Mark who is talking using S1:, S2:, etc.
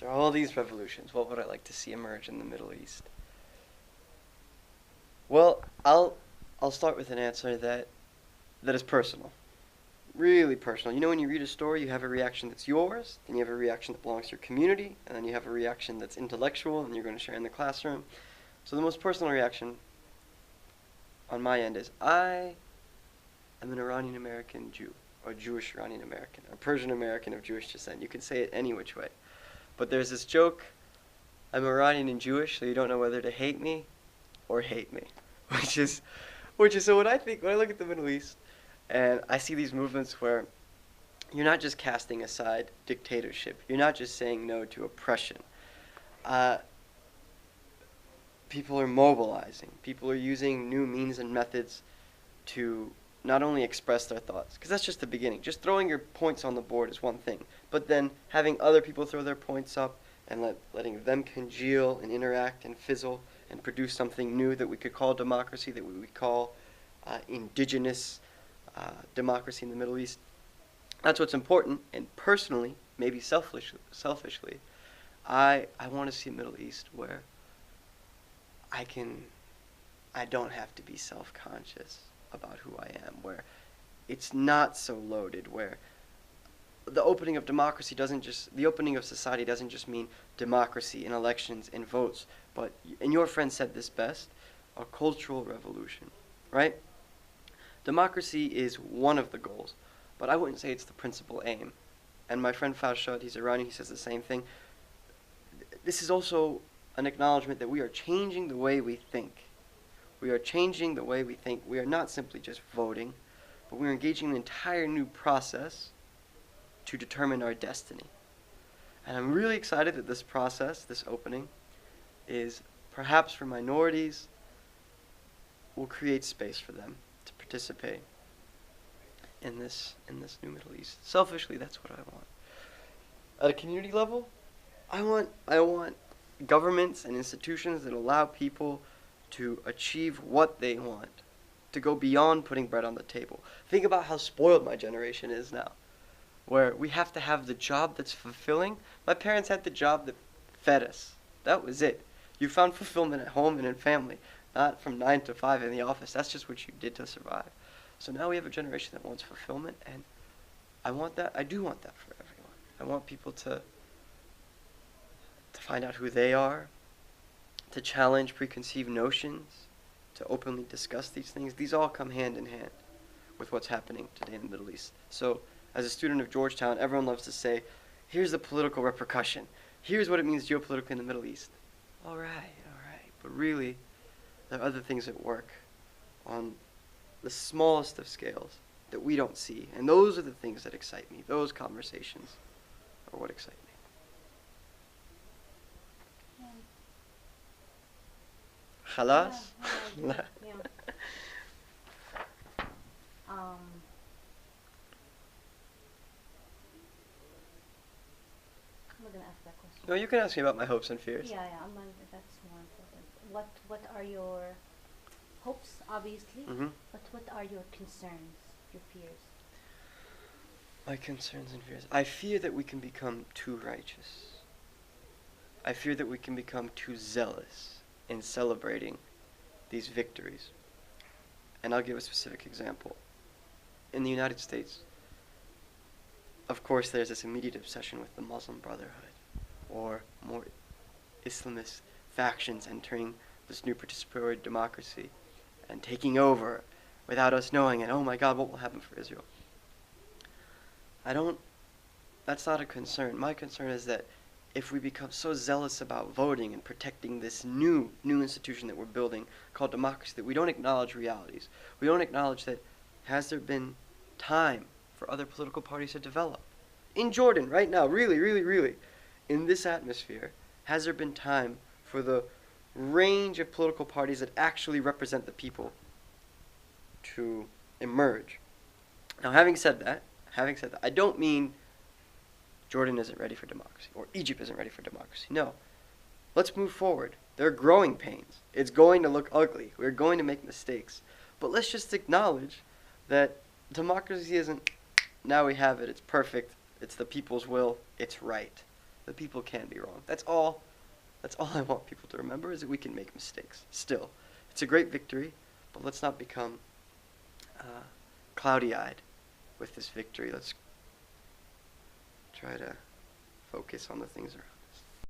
S1: There are all these revolutions. What would I like to see emerge in the Middle East? Well, I'll start with an answer that is personal. Really personal. You know, when you read a story, you have a reaction that's yours, then you have a reaction that belongs to your community, and then you have a reaction that's intellectual and you're going to share in the classroom. So the most personal reaction on my end is I am an Iranian American Jew, or Jewish Iranian American, or Persian American of Jewish descent. You can say it any which way. But there's this joke, I'm Iranian and Jewish, so you don't know whether to hate me or hate me. Which is so when I look at the Middle East and I see these movements where you're not just casting aside dictatorship, you're not just saying no to oppression. People are mobilizing. People are using new means and methods to not only express their thoughts, because that's just the beginning. Just throwing your points on the board is one thing, but then having other people throw their points up and letting them congeal and interact and fizzle and produce something new that we could call democracy, that we would call indigenous democracy in the Middle East. That's what's important, and personally, maybe selfishly, I want to see a Middle East where I don't have to be self-conscious about who I am, where it's not so loaded, where the opening of society doesn't just mean democracy and elections and votes, but, and your friend said this best, a cultural revolution, right? Democracy is one of the goals, but I wouldn't say it's the principal aim. And my friend Farshad, he's Iranian, he says the same thing. This is also an acknowledgement that we are changing the way we think. We are changing the way we think. We are not simply just voting, but we are engaging in an entire new process to determine our destiny. And I'm really excited that this process, this opening, is perhaps for minorities, will create space for them to participate in this new Middle East. Selfishly, that's what I want. At a community level, I want governments and institutions that allow people to achieve what they want, to go beyond putting bread on the table. Think about how spoiled my generation is now, where we have to have the job that's fulfilling. My parents had the job that fed us. That was it. You found fulfillment at home and in family, not from 9 to 5 in the office. That's just what you did to survive. So now we have a generation that wants fulfillment, and I want that. I do want that for everyone. I want people to find out who they are, to challenge preconceived notions, to openly discuss these things. These all come hand in hand with what's happening today in the Middle East. So as a student of Georgetown, everyone loves to say, here's the political repercussion. Here's what it means geopolitically in the Middle East. All right. But really, there are other things at work on the smallest of scales that we don't see. And those are the things that excite me. Those conversations are what excite me. خلاص؟
S2: Yeah. I'm not gonna ask that question.
S1: No, you can ask me about my hopes and fears.
S2: Yeah, that's more important. What are your hopes, obviously, but what are your concerns, your fears?
S1: My concerns and fears. I fear that we can become too righteous. I fear that we can become too zealous in celebrating these victories. And I'll give a specific example. In the United States, of course, there's this immediate obsession with the Muslim Brotherhood, or more Islamist factions entering this new participatory democracy and taking over without us knowing it. Oh my God, what will happen for Israel? That's not a concern. My concern is that if we become so zealous about voting and protecting this new institution that we're building called democracy, that we don't acknowledge realities. We don't acknowledge that has there been time for other political parties to develop? In Jordan, right now, really, in this atmosphere, has there been time for the range of political parties that actually represent the people to emerge? Now, having said that, I don't mean Jordan isn't ready for democracy, or Egypt isn't ready for democracy. No. Let's move forward. There are growing pains. It's going to look ugly. We're going to make mistakes. But let's just acknowledge that democracy isn't, now we have it, it's perfect, it's the people's will, it's right. that people can be wrong. That's all I want people to remember, is that we can make mistakes. Still, it's a great victory, but let's not become cloudy-eyed with this victory. Let's try to focus on the things around.